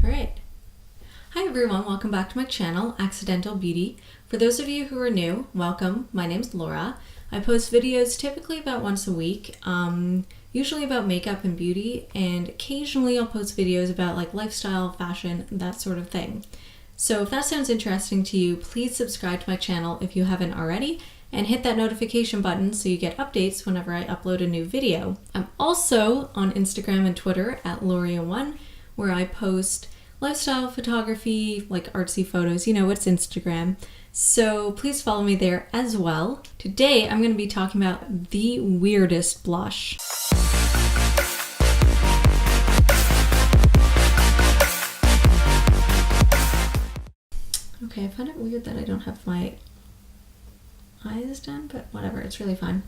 All right. Hi everyone, welcome back to my channel, Accidental Beauty. For those of you who are new, welcome. My name's Laura. I post videos typically about once a week, usually about makeup and beauty, and occasionally I'll post videos about like lifestyle, fashion, that sort of thing. So if that sounds interesting to you, please subscribe to my channel if you haven't already, and hit that notification button so you get updates whenever I upload a new video. I'm also on Instagram and Twitter at Loria1, where I post lifestyle photography, like artsy photos, you know, it's Instagram. So please follow me there as well. Today I'm going to be talking about the weirdest blush. Okay, I find it weird that I don't have my eyes done, but whatever, it's really fun.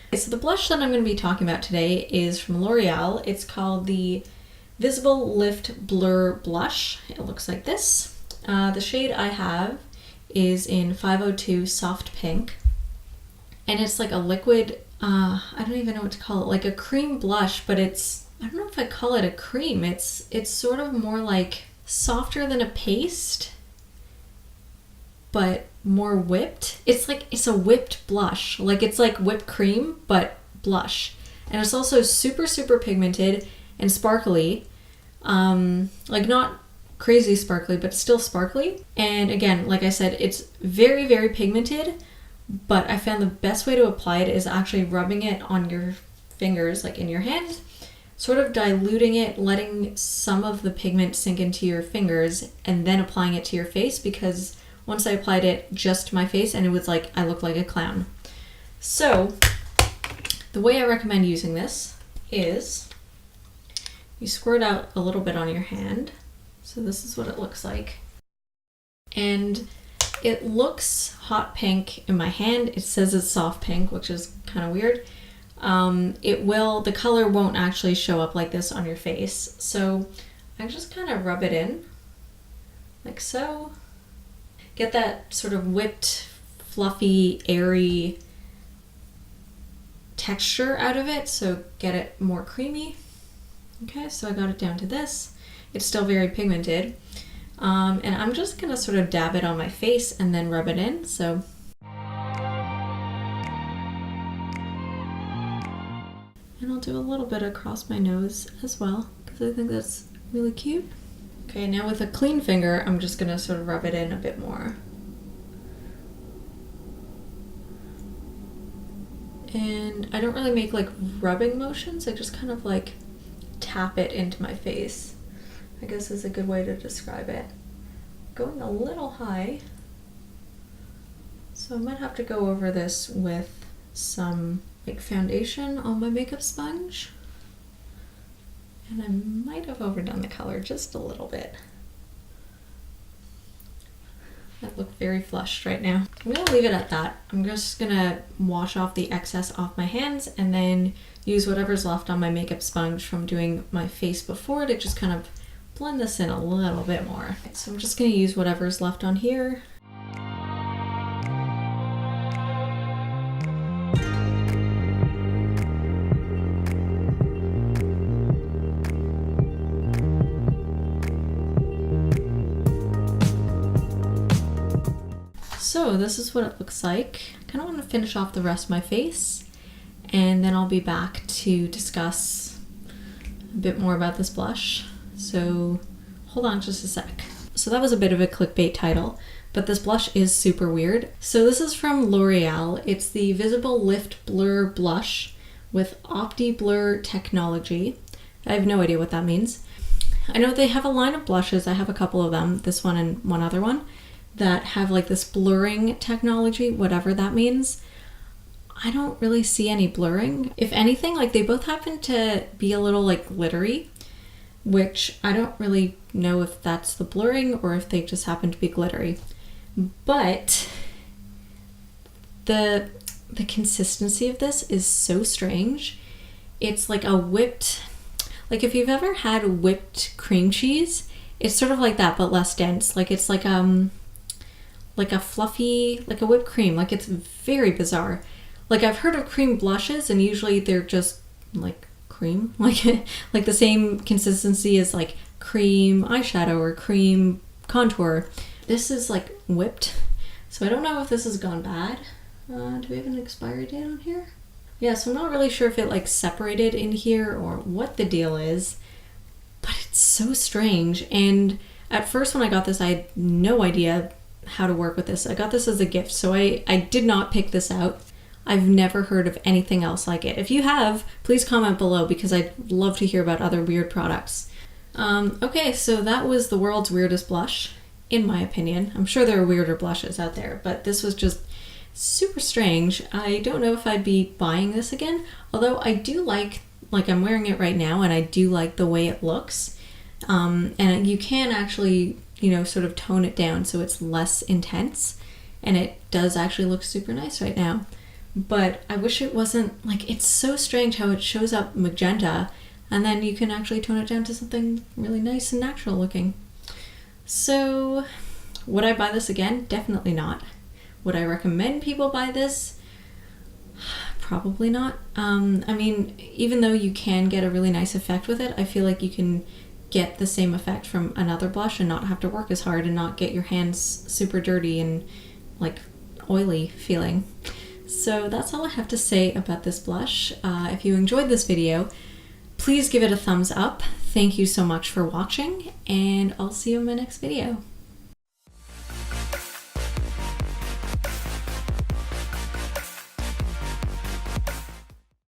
Okay, so the blush that I'm going to be talking about today is from L'Oreal. It's called the Visible Lift Blur Blush. It looks like this. The shade I have is in 502 Soft Pink, and it's like a liquid, I don't even know what to call it, like a cream blush, but it's, I don't know if I call it a cream. It's sort of more like softer than a paste, but more whipped. It's a whipped blush. Like it's like whipped cream, but blush. And it's also super, super pigmented and sparkly. Like not crazy sparkly, but still sparkly. And again, like I said, it's very, very pigmented, but I found the best way to apply it is actually rubbing it on your fingers, like in your hand, sort of diluting it, letting some of the pigment sink into your fingers, and then applying it to your face, because once I applied it just to my face and it was like I looked like a clown. So the way I recommend using this is you squirt out a little bit on your hand. So this is what it looks like. And it looks hot pink in my hand. It says it's soft pink, which is kind of weird. The color won't actually show up like this on your face. So I just kind of rub it in like so. Get that sort of whipped, fluffy, airy texture out of it, so get it more creamy. Okay, so I got it down to this. It's still very pigmented. And I'm just gonna sort of dab it on my face and then rub it in, so. And I'll do a little bit across my nose as well, because I think that's really cute. Okay, now with a clean finger, I'm just gonna sort of rub it in a bit more. And I don't really make like rubbing motions, I just kind of like tap it into my face, I guess is a good way to describe it. Going a little high, so I might have to go over this with some like foundation on my makeup sponge. And I might have overdone the color just a little bit. I look very flushed right now. I'm gonna leave it at that. I'm just gonna wash off the excess off my hands and then use whatever's left on my makeup sponge from doing my face before to just kind of blend this in a little bit more. So I'm just gonna use whatever's left on here. So this is what it looks like. I kind of want to finish off the rest of my face, and then I'll be back to discuss a bit more about this blush. So hold on just a sec. So that was a bit of a clickbait title, but this blush is super weird. So this is from L'Oreal. It's the Visible Lift Blur Blush with Opti Blur technology. I have no idea what that means. I know they have a line of blushes. I have a couple of them, this one and one other one, that have like this blurring technology, whatever that means. I don't really see any blurring. If anything, like they both happen to be a little like glittery, which I don't really know if that's the blurring or if they just happen to be glittery. But the consistency of this is so strange. It's like a whipped, like if you've ever had whipped cream cheese, it's sort of like that, but less dense. Like it's like a fluffy, like a whipped cream. Like it's very bizarre. Like I've heard of cream blushes and usually they're just like cream, like the same consistency as like cream eyeshadow or cream contour. This is like whipped, so I don't know if this has gone bad. Do we have an expiry date on here? Yeah, so I'm not really sure if it like separated in here or what the deal is, but it's so strange. And at first when I got this, I had no idea how to work with this. I got this as a gift, so I did not pick this out. I've never heard of anything else like it. If you have, please comment below because I'd love to hear about other weird products. Okay, so that was the world's weirdest blush, in my opinion. I'm sure there are weirder blushes out there, but this was just super strange. I don't know if I'd be buying this again, although I do like I'm wearing it right now and I do like the way it looks. And you can actually, you know, sort of tone it down so it's less intense, and it does actually look super nice right now. But I wish it wasn't, like, it's so strange how it shows up magenta and then you can actually tone it down to something really nice and natural looking. So would I buy this again? Definitely not. Would I recommend people buy this? Probably not. I mean, even though you can get a really nice effect with it, I feel like you can get the same effect from another blush and not have to work as hard and not get your hands super dirty and like oily feeling. So that's all I have to say about this blush. If you enjoyed this video, please give it a thumbs up. Thank you so much for watching, and I'll see you in my next video.